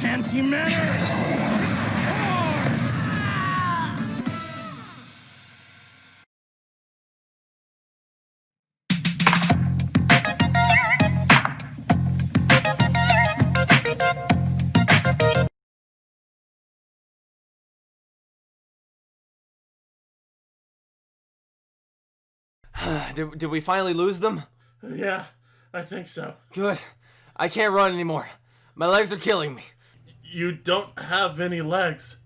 Anti-matter! Did we finally lose them? Yeah, I think so. Good. I can't run anymore. My legs are killing me. You don't have any legs.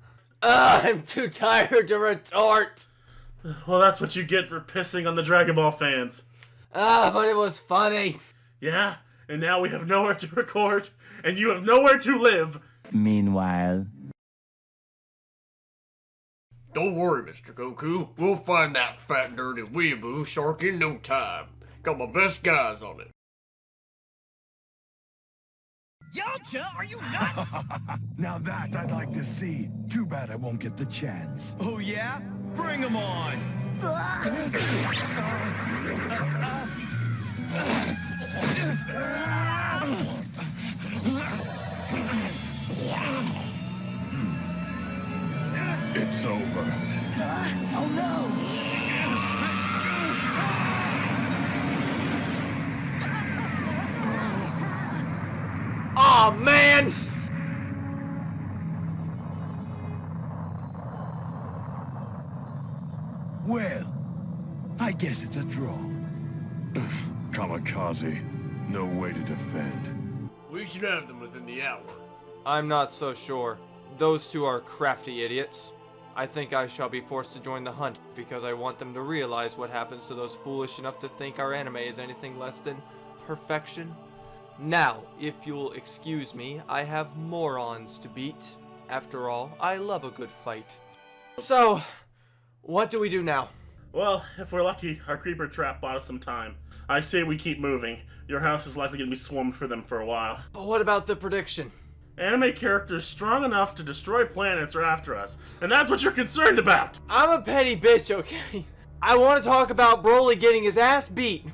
I'm too tired to retort. Well, that's what you get for pissing on the Dragon Ball fans. But it was funny. Yeah, and now we have nowhere to record, and you have nowhere to live. Meanwhile... Don't worry, Mr. Goku. We'll find that fat, dirty weeaboo shark in no time. Got my best guys on it. Yamcha, are you nuts? Now that I'd like to see. Too bad I won't get the chance. Oh yeah? Bring him on! It's over. Oh no! Aw, man! Well, I guess it's a draw. Kamikaze. No way to defend. We should have them within the hour. I'm not so sure. Those two are crafty idiots. I think I shall be forced to join the hunt because I want them to realize what happens to those foolish enough to think our anime is anything less than perfection. Now, if you'll excuse me, I have morons to beat. After all, I love a good fight. So, what do we do now? Well, if we're lucky, our creeper trap bought us some time. I say we keep moving. Your house is likely going to be swarmed for them for a while. But what about the prediction? Anime characters strong enough to destroy planets are after us, and that's what you're concerned about! I'm a petty bitch, okay? I want to talk about Broly getting his ass beat.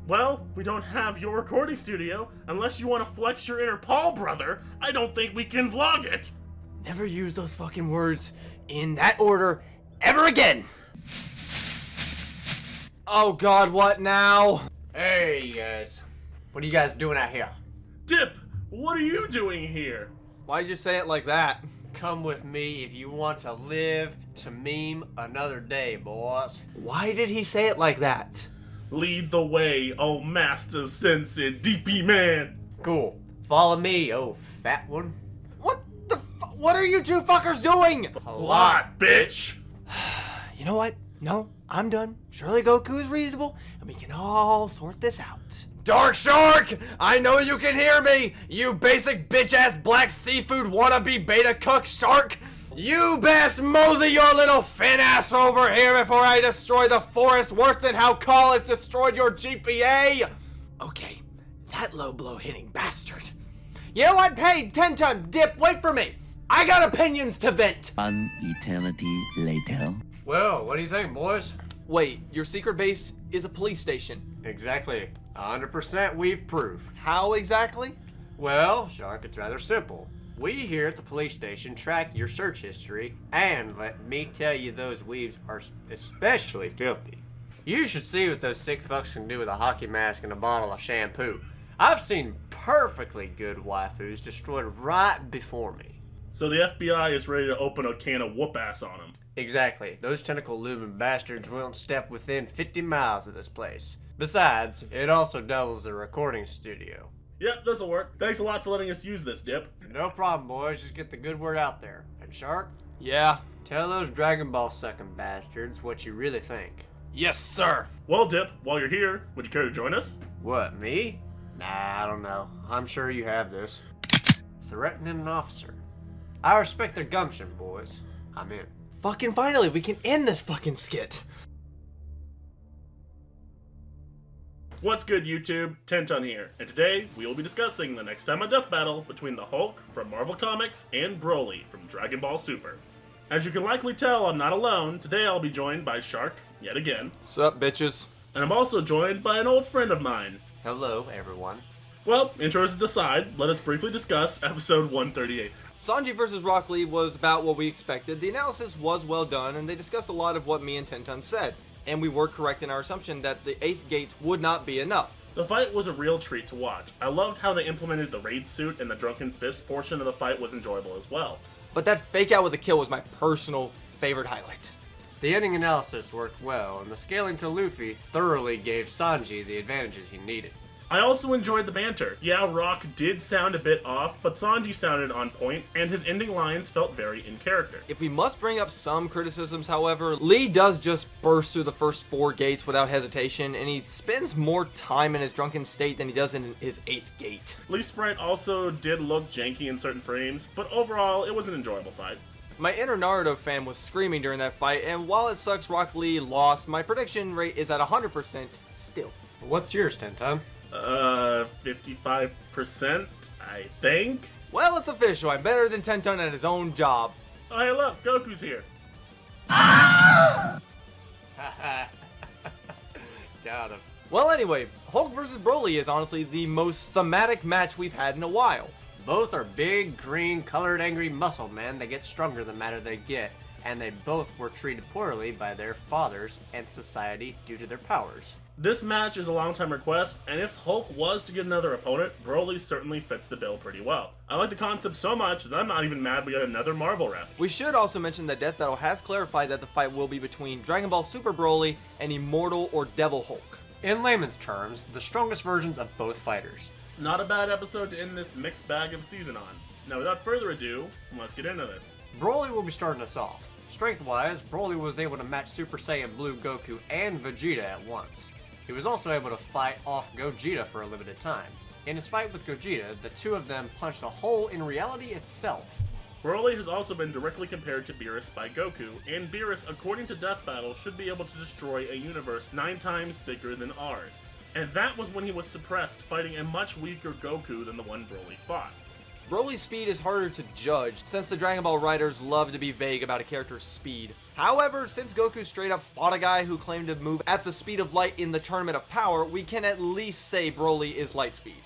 Well, we don't have your recording studio. Unless you want to flex your inner Paul brother, I don't think we can vlog it! Never use those fucking words in that order ever again! Oh god, what now? Hey, you guys. What are you guys doing out here? Dip, what are you doing here? Why'd you say it like that? Come with me if you want to live to meme another day, boys. Why did he say it like that? Lead the way, oh master sensei, DP man! Cool. Follow me, oh fat one. What are you two fuckers doing? A lot, bitch! You know what? No, I'm done. Surely Goku is reasonable, and we can all sort this out. Dark Shark! I know you can hear me! You basic bitch-ass black seafood wannabe beta cook shark! You best mosey your little fin ass over here before I destroy the forest worse than how Call has destroyed your GPA! Okay, that low blow hitting bastard. You know what? Hey, 10 time dip, wait for me! I got opinions to vent! One eternity later. Well, what do you think, boys? Wait, your secret base is a police station. Exactly. 100% we've proof. How exactly? Well, Shark, it's rather simple. We here at the police station track your search history, and let me tell you, those weaves are especially filthy. You should see what those sick fucks can do with a hockey mask and a bottle of shampoo. I've seen perfectly good waifus destroyed right before me. So the FBI is ready to open a can of whoop-ass on them. Exactly. Those tentacle-looming bastards won't step within 50 miles of this place. Besides, it also doubles as a recording studio. Yep, this'll work. Thanks a lot for letting us use this, Dip. No problem, boys. Just get the good word out there. And Shark, Yeah. tell those Dragon Ball sucking bastards what you really think. Yes, sir. Well, Dip, while you're here, would you care to join us? What, me? Nah, I don't know. I'm sure you have this. Threatening an officer. I respect their gumption, boys. I'm in. Fucking finally, we can end this fucking skit. What's good, YouTube? Tenton here, and today we will be discussing the next time a death battle between the Hulk from Marvel Comics and Broly from Dragon Ball Super. As you can likely tell, I'm not alone. Today I'll be joined by Shark, yet again. Sup, bitches? And I'm also joined by an old friend of mine. Hello, everyone. Well, intros aside, let us briefly discuss episode 138. Sanji vs. Rock Lee was about what we expected. The analysis was well done, and they discussed a lot of what me and Tenton said. And we were correct in our assumption that the 8th gates would not be enough. The fight was a real treat to watch. I loved how they implemented the raid suit, and the drunken fist portion of the fight was enjoyable as well. But that fake out with a kill was my personal favorite highlight. The ending analysis worked well, and the scaling to Luffy thoroughly gave Sanji the advantages he needed. I also enjoyed the banter. Yeah, Rock did sound a bit off, but Sanji sounded on point, and his ending lines felt very in character. If we must bring up some criticisms, however, Lee does just burst through the first 4 gates without hesitation, and he spends more time in his drunken state than he does in his 8th gate. Lee's sprite also did look janky in certain frames, but overall, it was an enjoyable fight. My inner Naruto fan was screaming during that fight, and while it sucks Rock Lee lost, my prediction rate is at 100% still. What's yours, Tenton? 55%, I think? Well, it's official. I'm better than Tenton at his own job. Oh, hey, look, Goku's here. Got him. Well, anyway, Hulk vs. Broly is honestly the most thematic match we've had in a while. Both are big, green, colored, angry muscle men that get stronger the madder they get, and they both were treated poorly by their fathers and society due to their powers. This match is a long-time request, and if Hulk was to get another opponent, Broly certainly fits the bill pretty well. I like the concept so much that I'm not even mad we got another Marvel rep. We should also mention that Death Battle has clarified that the fight will be between Dragon Ball Super Broly and Immortal or Devil Hulk. In layman's terms, the strongest versions of both fighters. Not a bad episode to end this mixed bag of season on. Now, without further ado, let's get into this. Broly will be starting us off. Strength-wise, Broly was able to match Super Saiyan Blue Goku and Vegeta at once. He was also able to fight off Gogeta for a limited time. In his fight with Gogeta, the two of them punched a hole in reality itself. Broly has also been directly compared to Beerus by Goku, and Beerus, according to Death Battle, should be able to destroy a universe 9 times bigger than ours. And that was when he was suppressed, fighting a much weaker Goku than the one Broly fought. Broly's speed is harder to judge, since the Dragon Ball writers love to be vague about a character's speed. However, since Goku straight up fought a guy who claimed to move at the speed of light in the Tournament of Power, we can at least say Broly is light speed.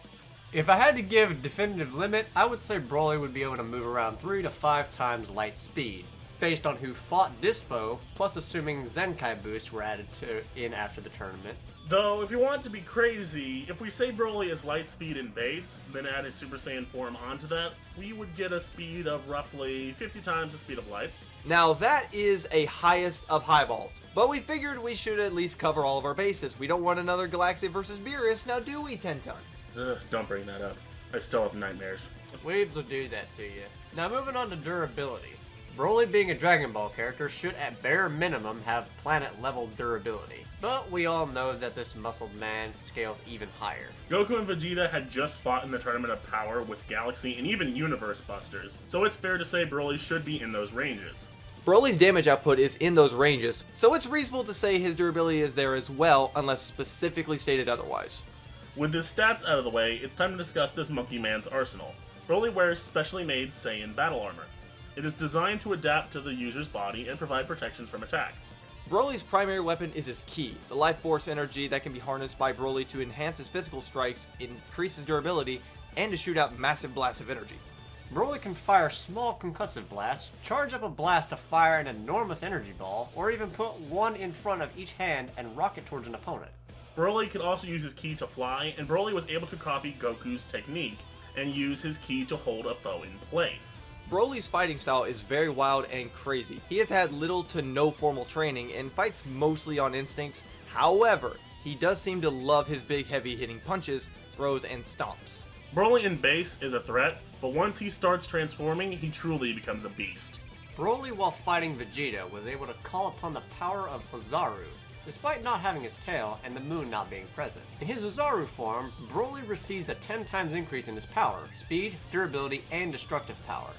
If I had to give a definitive limit, I would say Broly would be able to move around 3 to 5 times light speed, based on who fought Dispo, plus assuming Zenkai boosts were added in after the tournament. Though, if you want to be crazy, if we say Broly is light speed in base, then add his Super Saiyan form onto that, we would get a speed of roughly 50 times the speed of light. Now that is a highest of highballs, but we figured we should at least cover all of our bases. We don't want another Galaxia versus Beerus, now do we, Tenton? Ugh, don't bring that up. I still have nightmares. Weebs will do that to you. Now moving on to durability. Broly being a Dragon Ball character should at bare minimum have planet level durability. But we all know that this muscled man scales even higher. Goku and Vegeta had just fought in the Tournament of Power with Galaxy and even Universe Busters, so it's fair to say Broly should be in those ranges. Broly's damage output is in those ranges, so it's reasonable to say his durability is there as well, unless specifically stated otherwise. With his stats out of the way, it's time to discuss this Monkey Man's arsenal. Broly wears specially made Saiyan battle armor. It is designed to adapt to the user's body and provide protections from attacks. Broly's primary weapon is his ki, the life force energy that can be harnessed by Broly to enhance his physical strikes, increase his durability, and to shoot out massive blasts of energy. Broly can fire small concussive blasts, charge up a blast to fire an enormous energy ball, or even put one in front of each hand and rock it towards an opponent. Broly could also use his ki to fly, and Broly was able to copy Goku's technique and use his ki to hold a foe in place. Broly's fighting style is very wild and crazy. He has had little to no formal training and fights mostly on instincts. However, he does seem to love his big heavy hitting punches, throws, and stomps. Broly in base is a threat, but once he starts transforming, he truly becomes a beast. Broly, while fighting Vegeta, was able to call upon the power of Ozaru, despite not having his tail and the moon not being present. In his Ozaru form, Broly receives a 10 times increase in his power, speed, durability, and destructive power.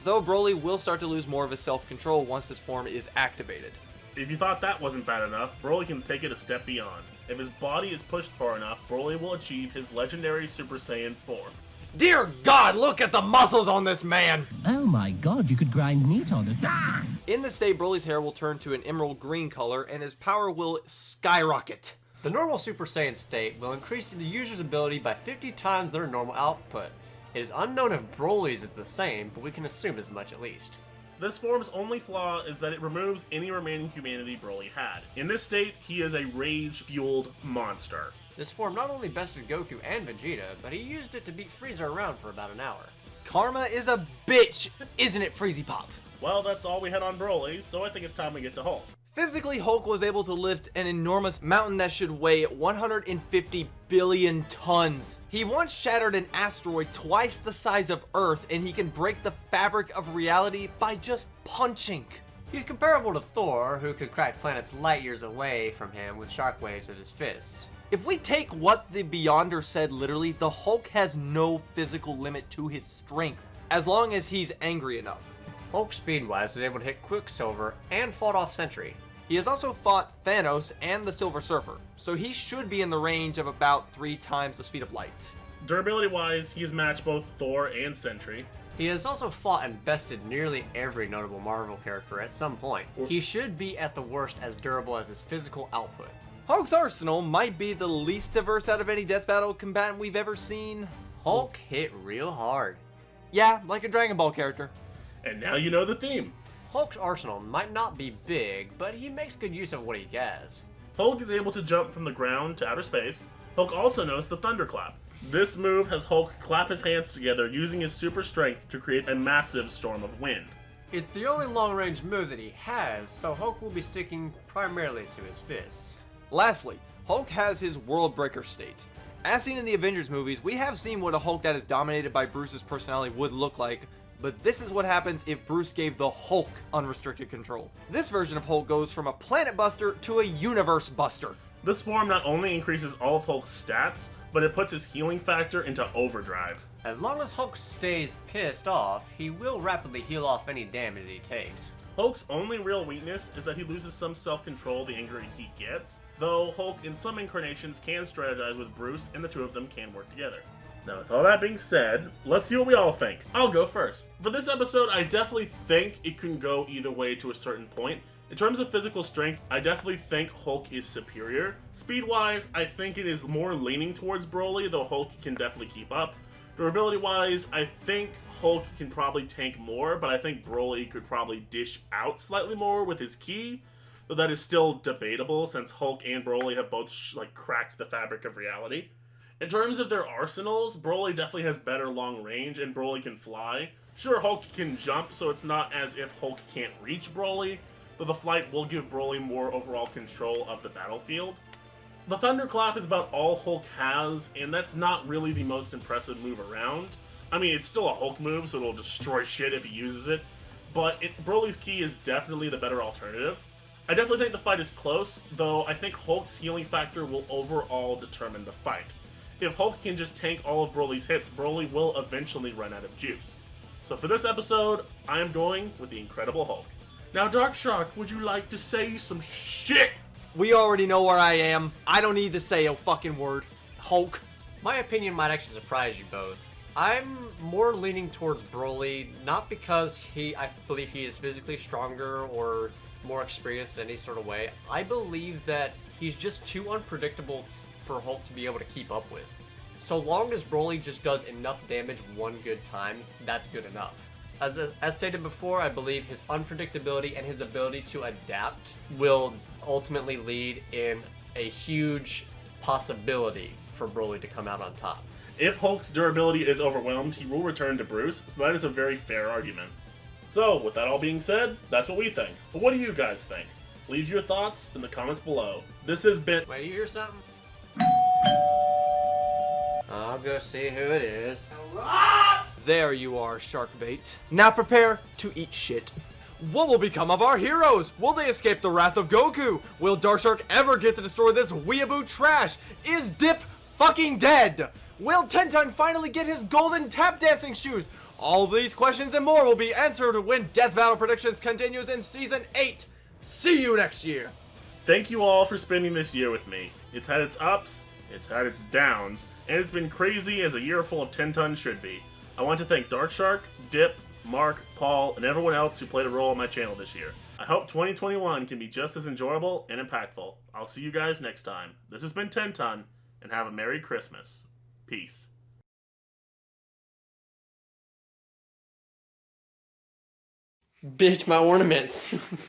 Though Broly will start to lose more of his self-control once this form is activated. If you thought that wasn't bad enough, Broly can take it a step beyond. If his body is pushed far enough, Broly will achieve his legendary Super Saiyan form. Dear God, look at the muscles on this man! Oh my god, you could grind meat on it. Ah! In this state, Broly's hair will turn to an emerald green color and his power will skyrocket. The normal Super Saiyan state will increase the user's ability by 50 times their normal output. It is unknown if Broly's is the same, but we can assume as much at least. This form's only flaw is that it removes any remaining humanity Broly had. In this state, he is a rage-fueled monster. This form not only bested Goku and Vegeta, but he used it to beat Frieza around for about an hour. Karma is a bitch, isn't it, Freezy Pop? Well, that's all we had on Broly, so I think it's time we get to Hulk. Physically, Hulk was able to lift an enormous mountain that should weigh 150 billion tons. He once shattered an asteroid twice the size of Earth, and he can break the fabric of reality by just punching. He's comparable to Thor, who could crack planets light years away from him with shockwaves of his fists. If we take what the Beyonder said literally, the Hulk has no physical limit to his strength, as long as he's angry enough. Hulk speed-wise was able to hit Quicksilver and fought off Sentry. He has also fought Thanos and the Silver Surfer, so he should be in the range of about 3 times the speed of light. Durability-wise, he has matched both Thor and Sentry. He has also fought and bested nearly every notable Marvel character at some point. He should be at the worst as durable as his physical output. Hulk's arsenal might be the least diverse out of any death battle combatant we've ever seen. Hulk hit real hard. Yeah, like a Dragon Ball character. And now you know the theme. Hulk's arsenal might not be big, but he makes good use of what he has. Hulk is able to jump from the ground to outer space. Hulk also knows the Thunderclap. This move has Hulk clap his hands together using his super strength to create a massive storm of wind. It's the only long-range move that he has, so Hulk will be sticking primarily to his fists. Lastly, Hulk has his World Breaker state. As seen in the Avengers movies, we have seen what a Hulk that is dominated by Bruce's personality would look like, but this is what happens if Bruce gave the Hulk unrestricted control. This version of Hulk goes from a planet buster to a universe buster. This form not only increases all of Hulk's stats, but it puts his healing factor into overdrive. As long as Hulk stays pissed off, he will rapidly heal off any damage he takes. Hulk's only real weakness is that he loses some self-control the angrier he gets, though Hulk in some incarnations can strategize with Bruce and the two of them can work together. Now with all that being said, let's see what we all think. I'll go first. For this episode, I definitely think it can go either way to a certain point. In terms of physical strength, I definitely think Hulk is superior. Speed-wise, I think it is more leaning towards Broly, though Hulk can definitely keep up. Durability-wise, I think Hulk can probably tank more, but I think Broly could probably dish out slightly more with his ki, though that is still debatable since Hulk and Broly have both cracked the fabric of reality. In terms of their arsenals, Broly definitely has better long range and Broly can fly. Sure, Hulk can jump, so it's not as if Hulk can't reach Broly, though the flight will give Broly more overall control of the battlefield. The Thunderclap is about all Hulk has, and that's not really the most impressive move around. I mean, it's still a Hulk move, so it'll destroy shit if he uses it, but Broly's ki is definitely the better alternative. I definitely think the fight is close, though I think Hulk's healing factor will overall determine the fight. If Hulk can just tank all of Broly's hits, Broly will eventually run out of juice. So for this episode, I am going with the Incredible Hulk. Now, Dark Shark, would you like to say some shit? We already know where I am. I don't need to say a fucking word. Hulk. My opinion might actually surprise you both. I'm more leaning towards Broly, not because I believe he is physically stronger or more experienced in any sort of way. I believe that he's just too unpredictable for Hulk to be able to keep up with. So long as Broly just does enough damage one good time, that's good enough. As stated before, I believe his unpredictability and his ability to adapt will ultimately lead in a huge possibility for Broly to come out on top. If Hulk's durability is overwhelmed, he will return to Bruce, so that is a very fair argument. So, with that all being said, that's what we think. But what do you guys think? Leave your thoughts in the comments below. This has been... Wait, you hear something? I'll go see who it is. There you are, Sharkbait. Now prepare to eat shit. What will become of our heroes? Will they escape the wrath of Goku? Will Dark Shark ever get to destroy this weeaboo trash? Is Dip fucking dead? Will Tenton finally get his golden tap dancing shoes? All these questions and more will be answered when Death Battle Predictions continues in Season 8. See you next year. Thank you all for spending this year with me. It's had its ups, it's had its downs, and it's been crazy as a year full of Tenton should be. I want to thank Dark Shark, Dip, Mark, Paul, and everyone else who played a role on my channel this year. I hope 2021 can be just as enjoyable and impactful. I'll see you guys next time. This has been Tenton, and have a Merry Christmas. Peace. Bitch, my ornaments.